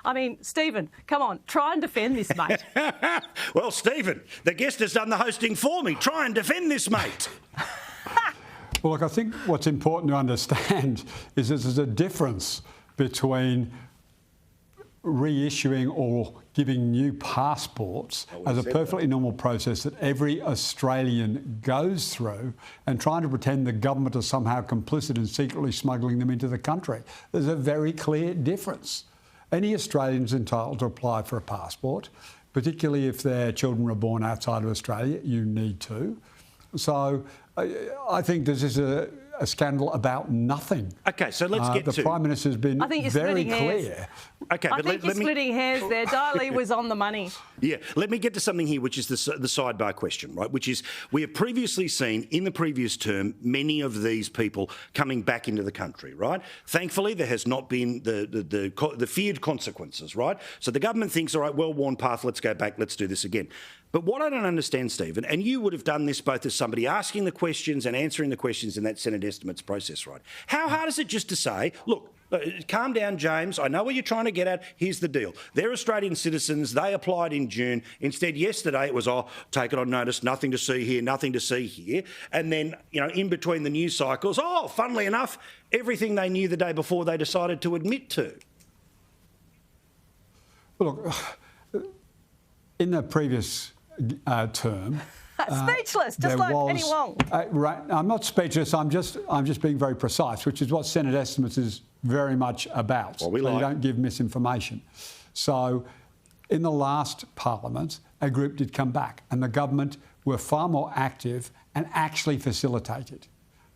I mean, Stephen, come on, try and defend this, mate. Well, Stephen, the guest has done the hosting for me. Try and defend this, mate. Well, look, I think what's important to understand is that there's a difference between reissuing or giving new passports as a perfectly normal process that every Australian goes through, and trying to pretend the government is somehow complicit in secretly smuggling them into the country. There's a very clear difference. Any Australian's entitled to apply for a passport, particularly if their children are born outside of Australia. You need to. So I think this is a scandal about nothing. OK, so let's get to... The Prime Minister's been very clear. OK, I think you're splitting hairs there. Daly was on the money. Yeah, let me get to something here, which is the sidebar question, right? Which is, we have previously seen in the previous term many of these people coming back into the country, right? Thankfully, there has not been the feared consequences, right? So the government thinks, all right, well-worn path, let's go back, let's do this again. But what I don't understand, Stephen, and you would have done this both as somebody asking the questions and answering the questions in that Senate estimates process, right? How hard is it just to say, look, calm down, James, I know what you're trying to get at, here's the deal. They're Australian citizens, they applied in June. Instead, yesterday it was, take it on notice, nothing to see here, nothing to see here. And then, in between the news cycles, funnily enough, everything they knew the day before they decided to admit to. Look, in the previous term... Speechless, just like Penny Wong. Right, I'm not speechless. I'm just being very precise, which is what Senate estimates is very much about. Well, you don't give misinformation. So, in the last Parliament, a group did come back, and the government were far more active and actually facilitated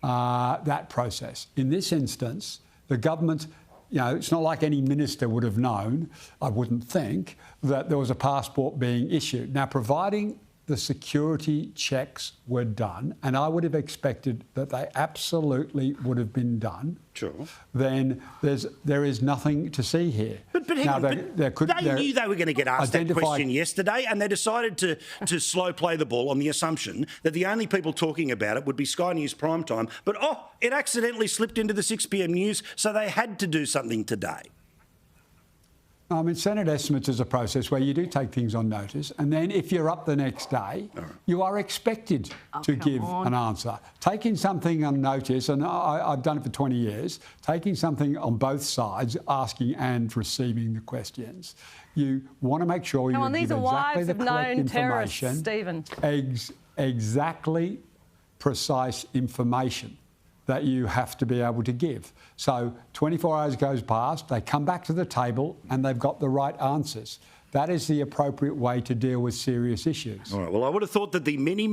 that process. In this instance, the government. It's not like any minister would have known, I wouldn't think, that there was a passport being issued. Now, providing the security checks were done, and I would have expected that they absolutely would have been done. Sure. Then there is nothing to see here. But hang on, they knew they were going to get asked that question yesterday, and they decided to slow play the ball on the assumption that the only people talking about it would be Sky News primetime. But it accidentally slipped into the 6 p.m. news, so they had to do something today. I mean, Senate estimates is a process where you do take things on notice, and then if you're up the next day, you are expected to give an answer. Taking something on notice, and I've done it for 20 years, taking something on both sides, asking and receiving the questions. You want to make sure you give exactly the correct information. Stephen. Exactly precise information that you have to be able to give. So 24 hours goes past, they come back to the table and they've got the right answers. That is the appropriate way to deal with serious issues. All right, well, I would have thought that the many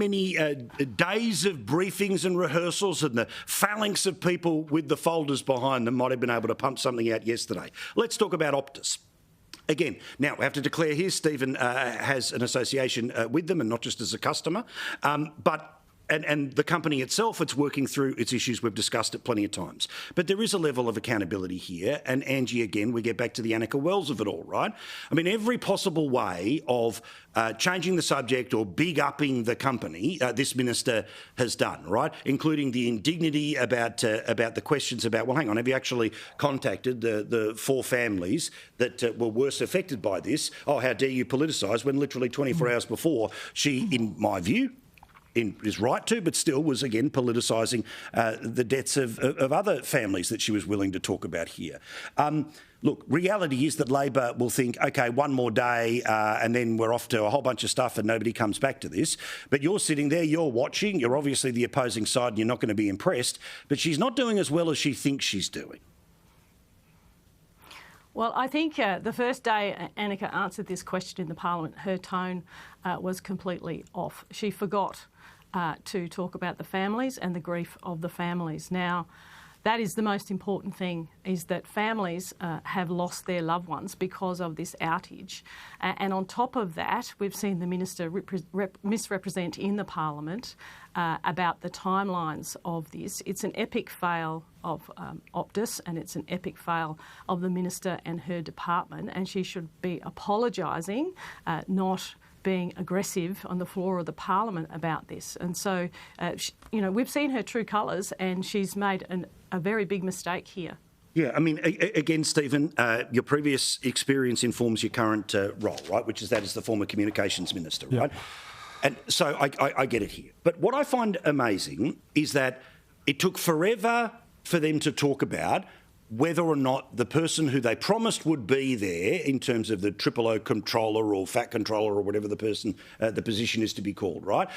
days of briefings and rehearsals and the phalanx of people with the folders behind them might have been able to pump something out yesterday. Let's talk about Optus. Again, now we have to declare here Stephen has an association with them and not just as a customer, And the company itself, it's working through its issues. We've discussed it plenty of times. But there is a level of accountability here. And Angie, again, we get back to the Annika Wells of it all, right? I mean, every possible way of changing the subject or big-upping the company, this minister has done, right? Including the indignity about the questions about, well, hang on, have you actually contacted the 4 families that were worse affected by this? How dare you politicise, when literally 24 hours before she, in my view, is right to, but still was, again, politicising the deaths of other families that she was willing to talk about here. Look, reality is that Labor will think, OK, one more day and then we're off to a whole bunch of stuff and nobody comes back to this. But you're sitting there, you're watching, you're obviously the opposing side and you're not going to be impressed, but she's not doing as well as she thinks she's doing. Well, I think the first day Annika answered this question in the Parliament, her tone was completely off. She forgot to talk about the families and the grief of the families. Now, that is the most important thing, is that families have lost their loved ones because of this outage. And on top of that, we've seen the minister misrepresent in the Parliament about the timelines of this. It's an epic fail of Optus, and it's an epic fail of the minister and her department, and she should be apologising, not being aggressive on the floor of the Parliament about this. And so, we've seen her true colours, and she's made a very big mistake here. Yeah, I mean, again, Stephen, your previous experience informs your current role, right, which is that as the former communications minister, right? And so I get it here. But what I find amazing is that it took forever for them to talk about whether or not the person who they promised would be there in terms of the O controller or fat controller or whatever the position is to be called, right?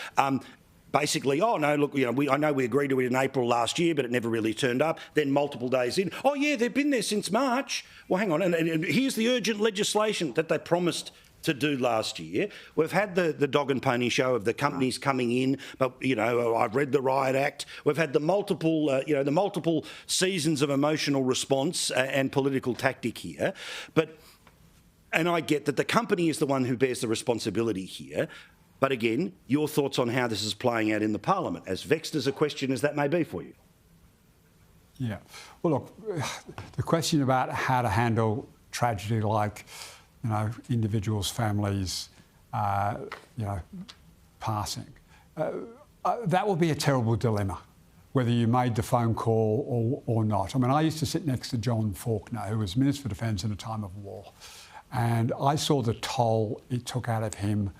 Basically, oh no, look, I know we agreed to it in April last year, but it never really turned up. Then multiple days in, oh yeah, they've been there since March. Well, hang on, and here's the urgent legislation that they promised to do last year. We've had the dog and pony show of the companies coming in, but I've read the Riot Act. We've had the multiple seasons of emotional response and political tactic here, and I get that the company is the one who bears the responsibility here. But again, your thoughts on how this is playing out in the Parliament, as vexed as a question as that may be for you. Yeah. Well, look, the question about how to handle tragedy like, individuals, families, passing, that will be a terrible dilemma, whether you made the phone call or not. I mean, I used to sit next to John Faulkner, who was Minister for Defence in a time of war, and I saw the toll it took out of him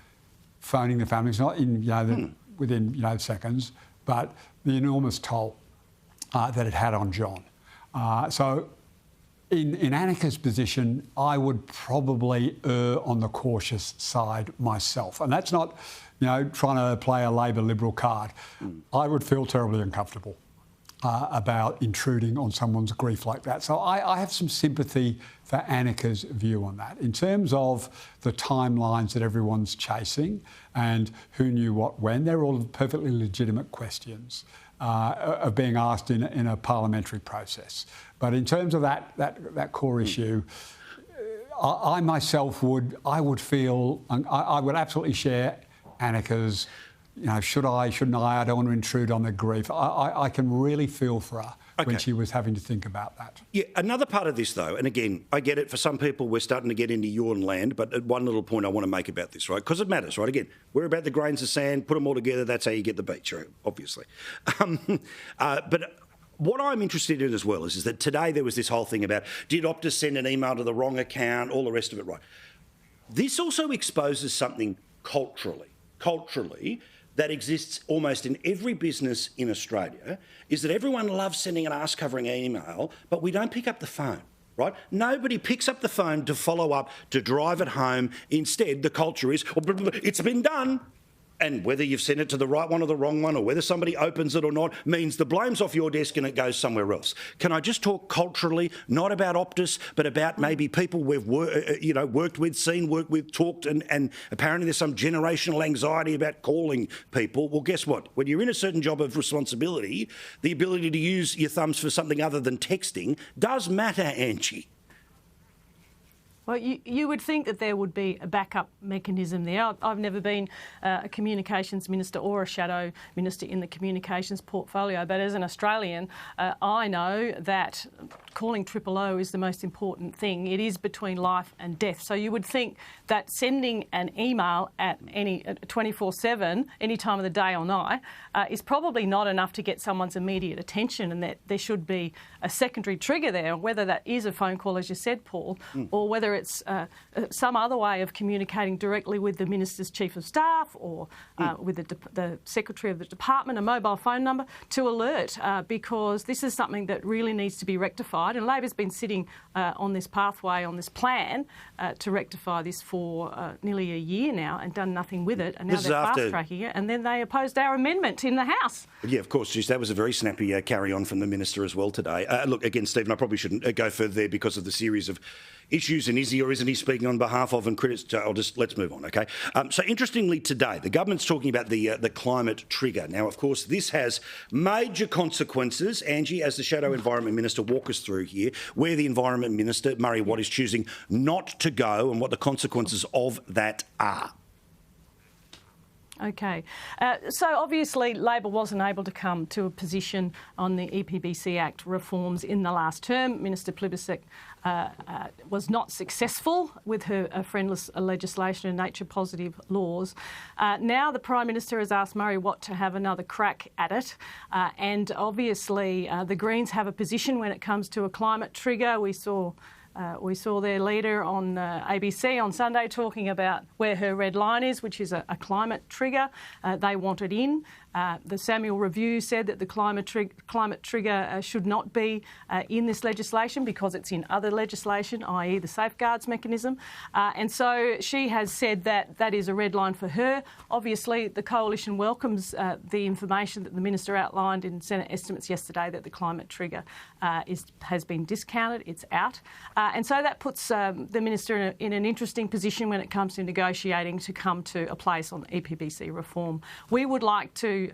phoning the families, not in within seconds, but the enormous toll that it had on John. So in Annika's position, I would probably err on the cautious side myself, and that's not trying to play a Labor Liberal card. I would feel terribly uncomfortable about intruding on someone's grief like that. So I have some sympathy for Annika's view on that. In terms of the timelines that everyone's chasing and who knew what when, they're all perfectly legitimate questions of being asked in a parliamentary process. But in terms of that core issue, I myself would feel, I would absolutely share Annika's, should I, shouldn't I don't want to intrude on the grief. I can really feel for her when she was having to think about that. Yeah, another part of this though, and again, I get it, for some people we're starting to get into yawn land, but one little point I want to make about this, right, because it matters, right, again, we're about the grains of sand, put them all together, that's how you get the beach, right? Obviously. But what I'm interested in as well is that today there was this whole thing about, did Optus send an email to the wrong account, all the rest of it, right? This also exposes something culturally, that exists almost in every business in Australia, is that everyone loves sending an ass-covering email, but we don't pick up the phone, right? Nobody picks up the phone to follow up, to drive it home. Instead, the culture is, it's been done. And whether you've sent it to the right one or the wrong one, or whether somebody opens it or not, means the blame's off your desk and it goes somewhere else. Can I just talk culturally, not about Optus, but about maybe people we've worked with, seen, worked with, talked, and apparently there's some generational anxiety about calling people. Well, guess what? When you're in a certain job of responsibility, the ability to use your thumbs for something other than texting does matter, Angie. Well, you would think that there would be a backup mechanism there. I've never been a communications minister or a shadow minister in the communications portfolio, but as an Australian, I know that calling 000 is the most important thing. It is between life and death. So you would think that sending an email at 24/7, any time of the day or night, is probably not enough to get someone's immediate attention, and that there should be a secondary trigger there, whether that is a phone call, as you said, Paul, or whether it's some other way of communicating directly with the Minister's Chief of Staff or with the Secretary of the Department, a mobile phone number to alert, because this is something that really needs to be rectified. And Labor's been sitting on this pathway, on this plan to rectify this for nearly a year now and done nothing with it. And now they're fast-tracking it. And then they opposed our amendment in the House. Yeah, of course. That was a very snappy carry-on from the Minister as well today. Look, again, Stephen, I probably shouldn't go further there because of the series of issues, and is he or isn't he speaking on behalf of, and critics. Let's move on, okay? So interestingly today, the government's talking about the climate trigger. Now, of course, this has major consequences. Angie, as the Shadow Environment Minister, walk us through here where the Environment Minister, Murray Watt, is choosing not to go and what the consequences of that are. Okay. So obviously Labor wasn't able to come to a position on the EPBC Act reforms in the last term. Minister Plibersek was not successful with her friendless legislation and nature-positive laws. Now the Prime Minister has asked Murray Watt to have another crack at it. And obviously the Greens have a position when it comes to a climate trigger. We saw their leader on ABC on Sunday talking about where her red line is, which is a climate trigger. They want it in. The Samuel Review said that the climate trigger should not be in this legislation because it's in other legislation, i.e. the safeguards mechanism. And so she has said that that is a red line for her. Obviously, the Coalition welcomes the information that the Minister outlined in Senate estimates yesterday that the climate trigger has been discounted, it's out. And so that puts the Minister in an interesting position when it comes to negotiating to come to a place on EPBC reform. We would like to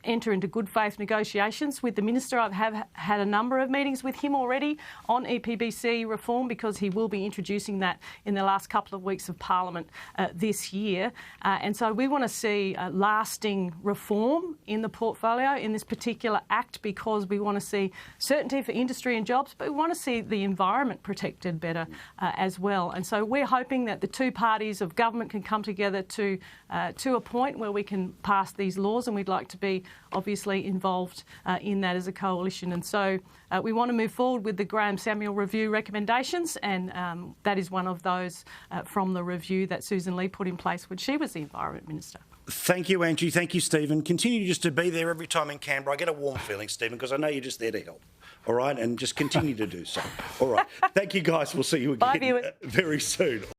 enter into good faith negotiations with the Minister. I have had a number of meetings with him already on EPBC reform because he will be introducing that in the last couple of weeks of Parliament this year. And so we want to see lasting reform in the portfolio in this particular Act because we want to see certainty for industry and jobs, but we want to see the environment protected better as well. And so we're hoping that the two parties of government can come together to a point where we can pass these laws, and we'd like to be obviously involved in that as a coalition. And so we want to move forward with the Graham Samuel Review recommendations, and that is one of those from the review that Susan Lee put in place when she was the Environment Minister. Thank you, Angie. Thank you, Stephen. Continue just to be there every time in Canberra. I get a warm feeling, Stephen, because I know you're just there to help. All right? And just continue to do so. All right. Thank you, guys. We'll see you again very soon.